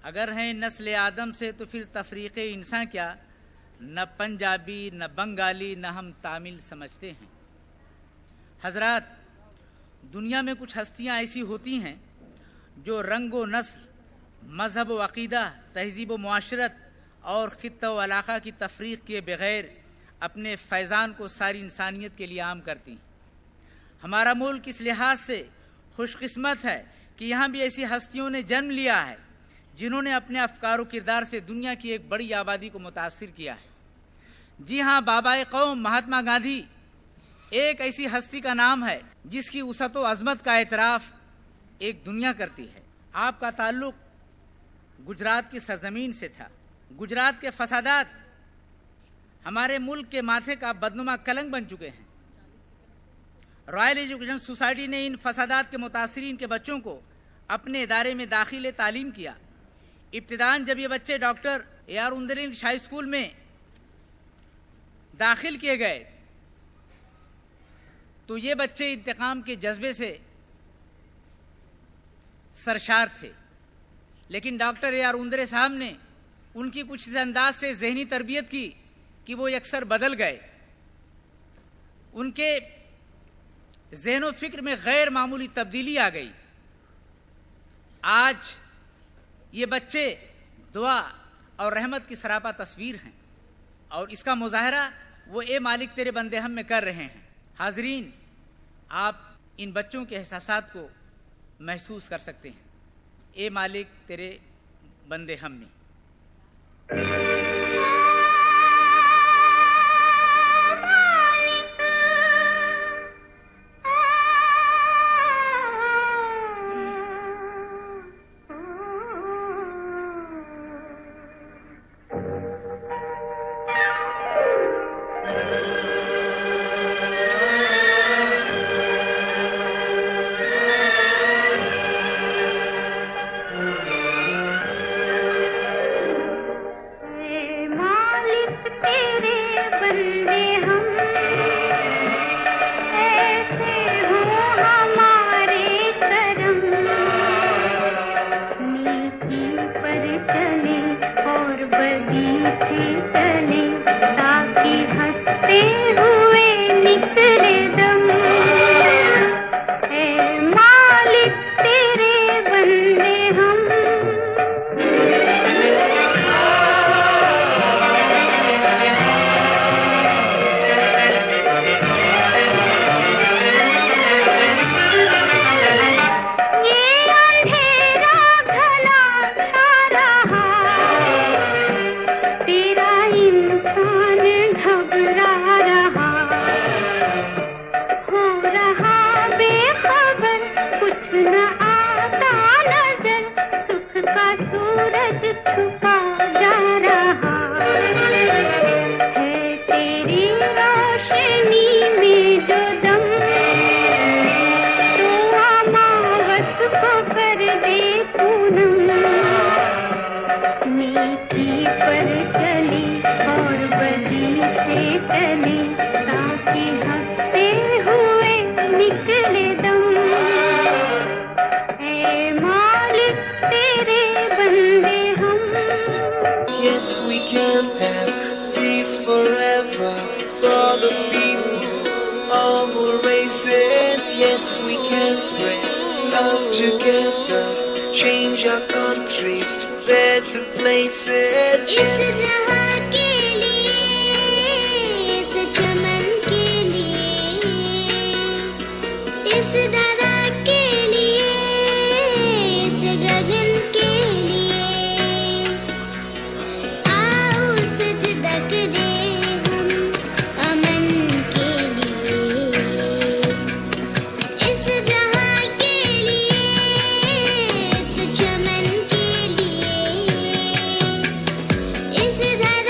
अगर हैं नस्ल आदम से तो फिर तफरीक़ इंसान क्या, न पंजाबी न बंगाली न हम तामिल समझते हैं। हजरात, दुनिया में कुछ हस्तियां ऐसी होती हैं जो रंग व नस्ल, मजहब व अक़ीदा, तहज़ीब व मुआशरत और ख़ित्ता व इलाक़ा की तफरीक़ किए बग़ैर अपने फैज़ान को सारी इंसानियत के लिए आम करती हैं। हमारा मुल्क इस लिहाज से खुशकिस्मत है कि यहाँ भी ऐसी हस्तियों ने जन्म लिया है जिन्होंने अपने अफ़कार व किरदार से दुनिया की एक बड़ी आबादी को मुतासिर किया है। जी हाँ, बाबाए कौम महात्मा गांधी एक ऐसी हस्ती का नाम है जिसकी वसअत व अज़मत का एतराफ़ एक दुनिया करती है। आपका ताल्लुक़ गुजरात की सरज़मीन से था। गुजरात के फसादात हमारे मुल्क के माथे का बदनुमा कलंक बन चुके हैं। रॉयल एजुकेशन सोसाइटी ने इन फसादात के मुतासिरीन के बच्चों को अपने इदारे में दाखिले तालीम किया। इब्तिदान जब ये बच्चे doctor A R. Undar English high school में दाखिल किए गए तो ये बच्चे इंतकाम के जज्बे से सरशार थे, लेकिन डॉक्टर ए.आर. उंदरे साहब ने उनकी कुछ इस अंदाज से ज़हनी तरबियत की कि वो अक्सर बदल गए। उनके ज़हन व फ़िक्र में गैर मामूली तब्दीली आ गई। आज ये बच्चे दुआ और रहमत की सरापा तस्वीर हैं और इसका मुजाहरा वो ए मालिक तेरे बंदे हम में कर रहे हैं। हाजरीन, आप इन बच्चों के एहसासात को महसूस कर सकते हैं। ए मालिक तेरे बंदे हम में। Yes, we can have peace forever for the people of all races. Yes, we can spread love together, change our countries to better places. इस जहां के लिए, इस चमन के लिए, इस धरा के लिए, इस गगन के लिए, आओ सजदा करें हम अमन के लिए। इस जहां के लिए, इस चमन के लिए, इस धरा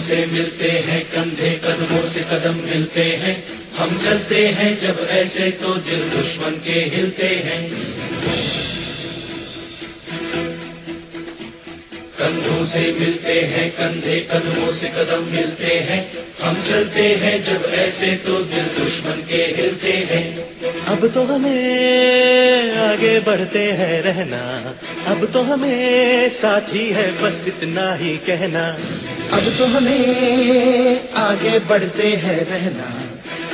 से मिलते हैं, कंधे कदमों से कदम मिलते हैं, हम चलते हैं जब ऐसे तो दिल दुश्मन के हिलते हैं। कंधों से मिलते हैं, कंधे कदमों से कदम मिलते हैं, हम चलते हैं जब ऐसे तो दिल दुश्मन के हिलते हैं। अब तो हमें आगे बढ़ते हैं रहना, अब तो हमें साथी है बस इतना ही कहना। अब तो हमें आगे बढ़ते हैं रहना,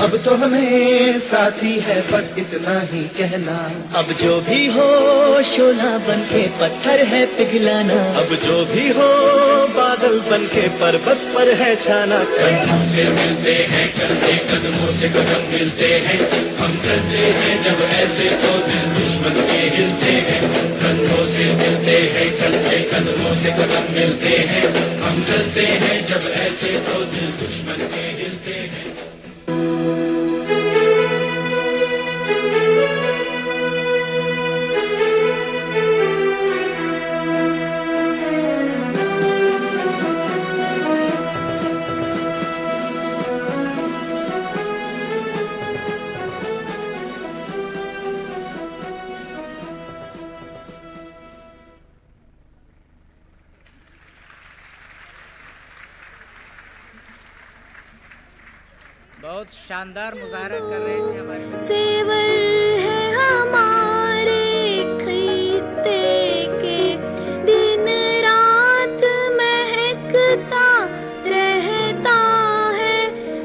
अब तो हमें साथी है बस इतना ही कहना। अब जो भी हो शोला बन के पत्थर है पिघलाना, अब जो भी हो बादल बन के पर्वत पर है छाना। कंधों से मिलते हैं, कंधे कदमों से कदम मिलते हैं, हम चलते हैं जब ऐसे तो दिल दुश्मन के हिलते हैं। कंधों से मिलते हैं, कंधे कदमों से कदम मिलते हैं, हम चलते हैं जब ऐसे तो दिल दुश्मन के हिलते हैं। बहुत शानदार मुजाहरा कर रहे थे हमारे बच्चे। सेवर है हमारे खीते के, दिन रात महकता रहता है,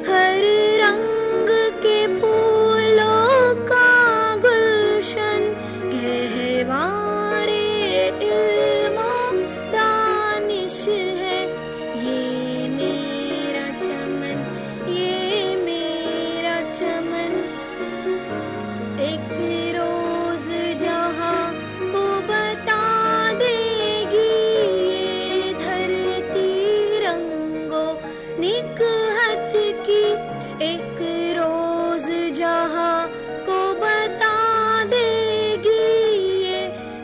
हर रंग के फूलों का गुलशन, गहवारे इल्मो दानिश है ये मेरा चमन, ये मेरा चमन। एक रोज जहां को बता देगी ये धरती रंगो निकहत की, एक रोज जहां को बता देगी ये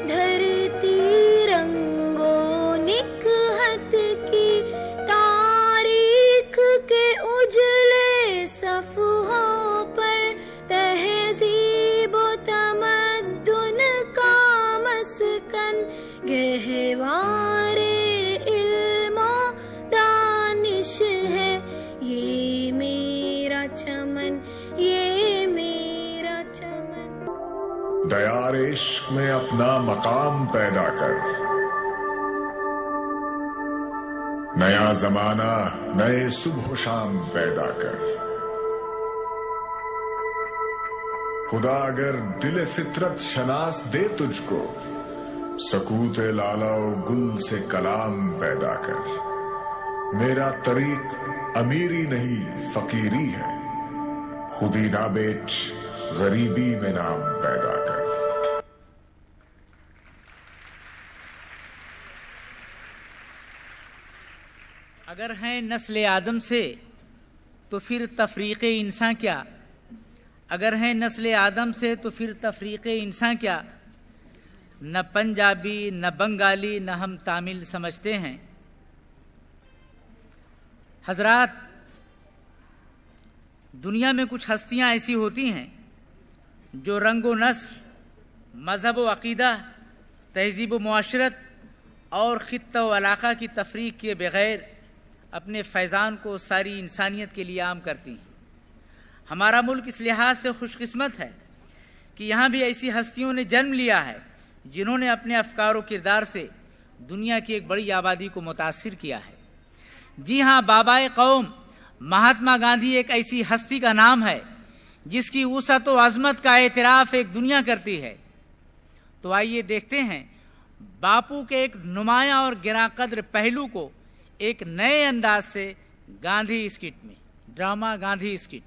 धरती रंगो निकहत की। तारीख के उजले सफ़हों पर तहज़ीब तमद्दुन का मस्कन, गहवारे इल्मो दानिश है ये मेरा चमन, ये मेरा चमन। दयार इश्क में अपना मकाम पैदा कर, नया जमाना नए सुबह शाम पैदा कर। खुदा अगर दिल फितरत शनास दे तुझको, सकूत लाला गुल से कलाम पैदा कर। मेरा तरीक अमीरी नहीं फकीरी है, खुदी ना बेच गरीबी में नाम पैदा कर। अगर हैं नस्ल आदम से तो फिर तफरीक़ इंसान क्या, अगर हैं नस्ल आदम से तो फिर तफरीक़ इंसान क्या। न पंजाबी न बंगाली न हम तामिल समझते हैं। हजरात, दुनिया में कुछ हस्तियां ऐसी होती हैं जो रंगो नस्ल, मज़हब व अक़ीदा, तहज़ीब व मुआशरत और ख़ित्ता व इलाक़ा की तफ़रीक़ किए बग़ैर अपने फैज़ान को सारी इंसानियत के लिए आम करती हैं। हमारा मुल्क इस लिहाज से खुशकिस्मत है कि यहाँ भी ऐसी हस्तियों ने जन्म लिया है जिन्होंने अपने अफ़कार व किरदार से दुनिया की एक बड़ी आबादी को मुतासिर किया है। जी हाँ, बाबाए कौम महात्मा गांधी एक ऐसी हस्ती का नाम है जिसकी वुसअत व अज़मत का एतराफ़ एक दुनिया करती है। तो आइए देखते हैं बापू के एक नुमायां और गिराकद्र पहलू को एक नए अंदाज से गांधी स्किट में, ड्रामा गांधी स्किट।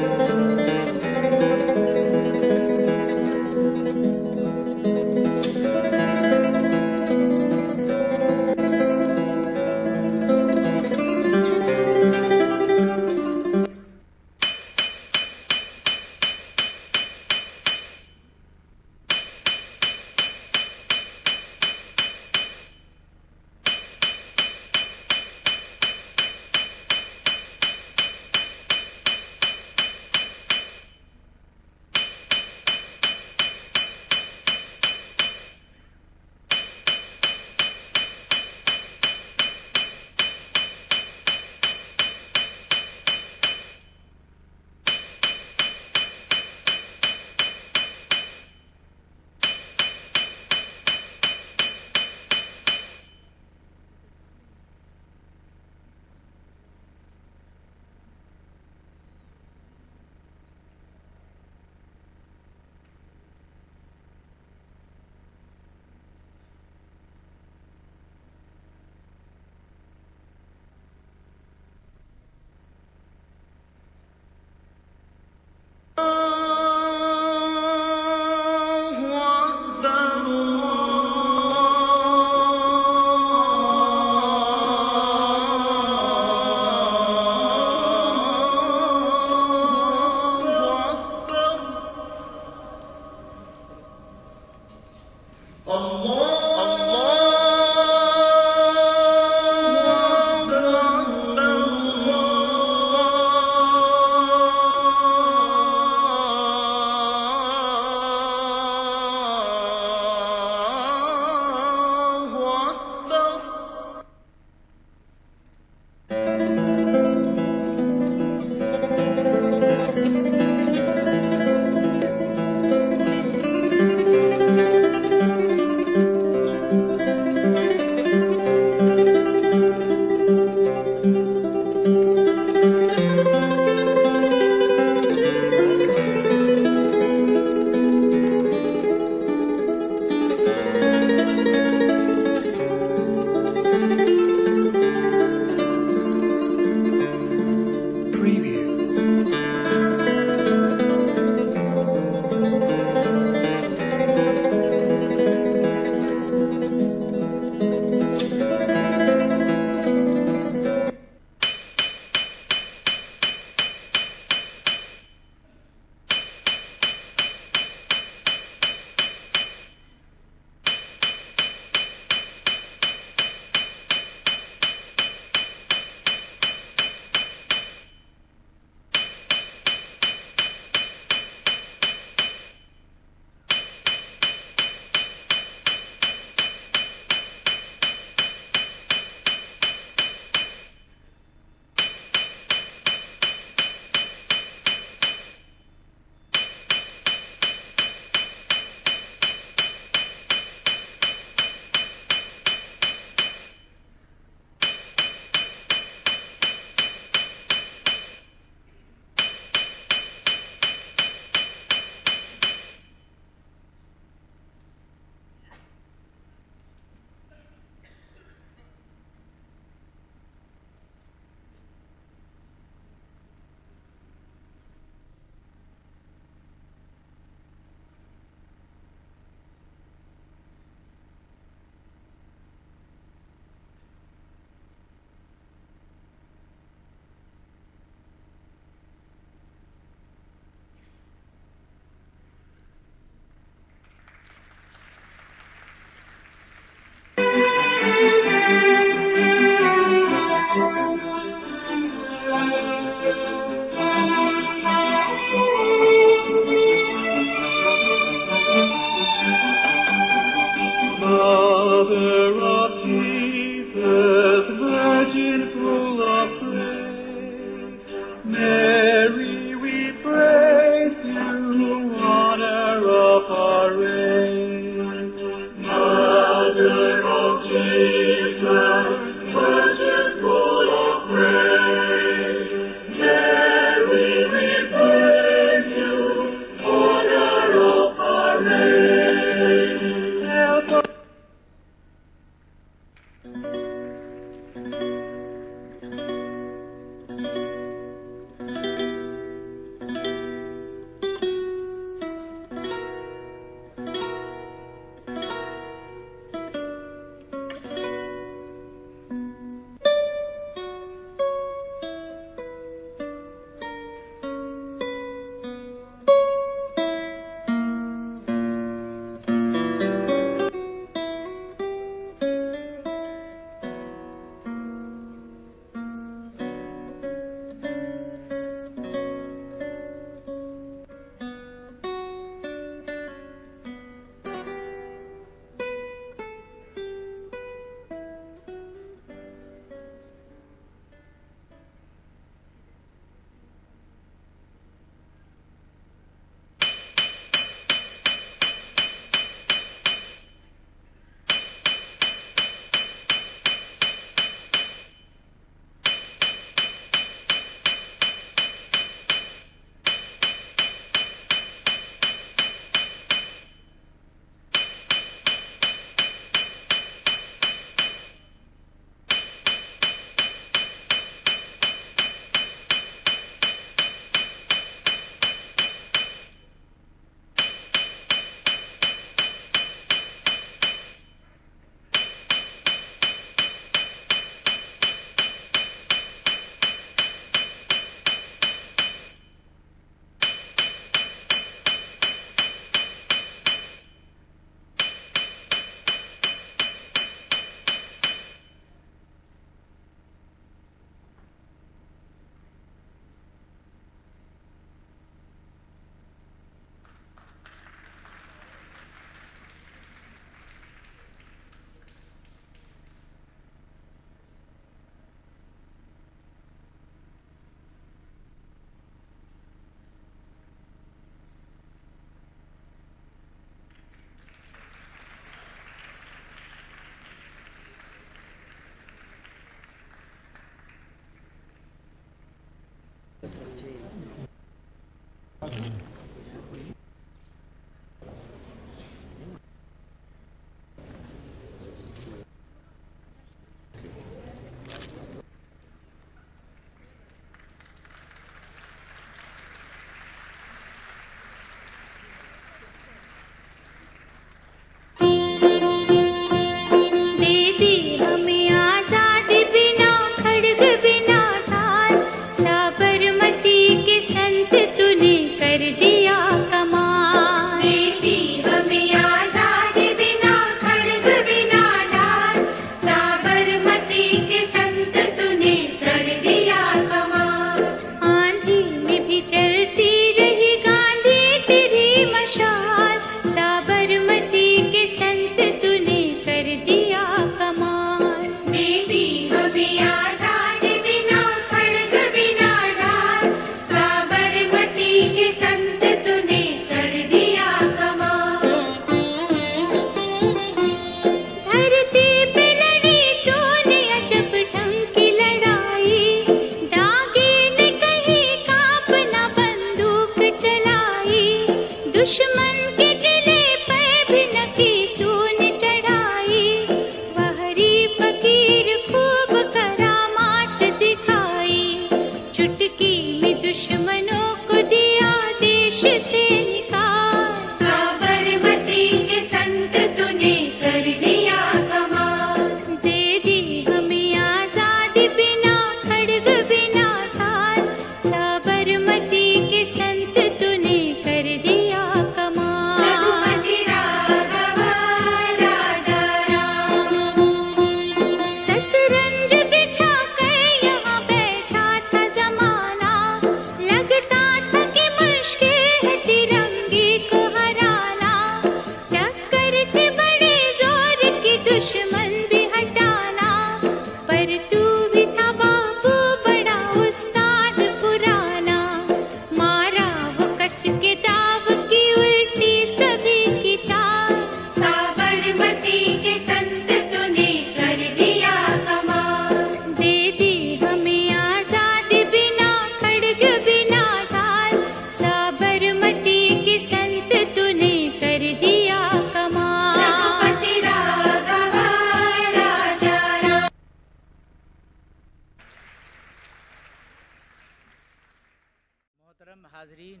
हाज़रीन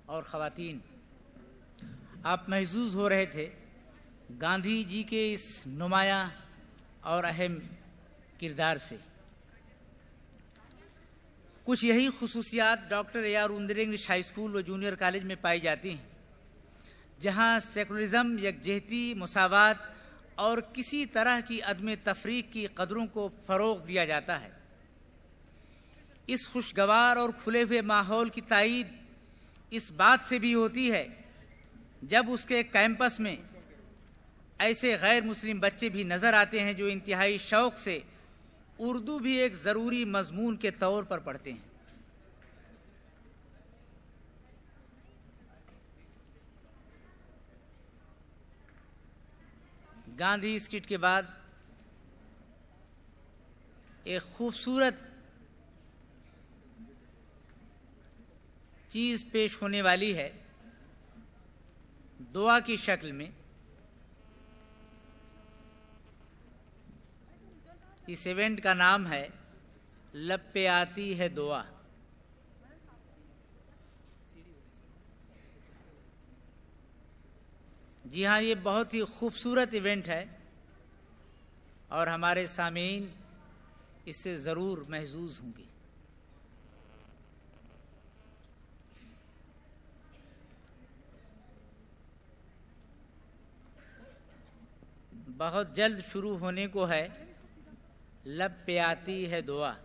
और ख़वातीन, आप महसूस हो रहे थे गांधी जी के इस नुमाया और अहम किरदार से। कुछ यही खुसूसियात doctor A R. Undar English high school व जूनियर कॉलेज में पाई जाती हैं, जहां सेकुलरिज्म, यकजहती, मुसावात और किसी तरह की अदम तफरीक की कदरों को फ़रोग़ दिया जाता है। इस खुशगवार और खुले हुए माहौल की तायीद इस बात से भी होती है जब उसके कैंपस में ऐसे गैर मुस्लिम बच्चे भी नज़र आते हैं जो इंतहाई शौक़ से उर्दू भी एक ज़रूरी मज़मून के तौर पर पढ़ते हैं। गांधी स्किट के बाद एक खूबसूरत चीज़ पेश होने वाली है दुआ की शक्ल में। इस इवेंट का नाम है लब पे आती है दुआ। जी हाँ, ये बहुत ही खूबसूरत इवेंट है और हमारे सामीन इससे ज़रूर महजूज होंगे। बहुत जल्द शुरू होने को है लब पे आती है दुआ।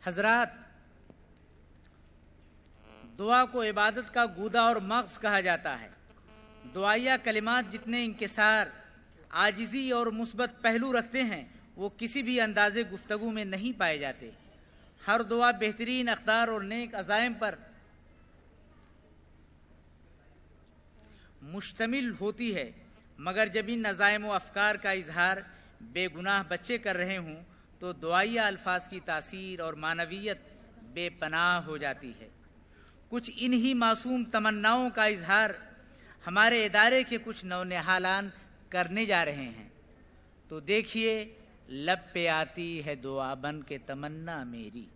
हजरात, दुआ को इबादत का गूदा और मग़ज़ कहा जाता है। दुआया कलिमात जितने इंकिसार, आजिज़ी और मुस्बत पहलू रखते हैं वो किसी भी अंदाज़े गुफ्तगू में नहीं पाए जाते। हर दुआ बेहतरीन अक़दार और नेक अज़ाइम पर मुश्तमिल होती है, मगर जब इन अज़ाइम व अफ़कार का इजहार बेगुनाह बच्चे कर रहे हों तो दुआया अल्फाज की तासीर और मानवियत बेपनाह हो जाती है। कुछ इन्हीं मासूम तमन्नाओं का इजहार हमारे इदारे के कुछ नौनिहालान करने जा रहे हैं। तो देखिए, लब पे आती है दुआ बन के तमन्ना मेरी।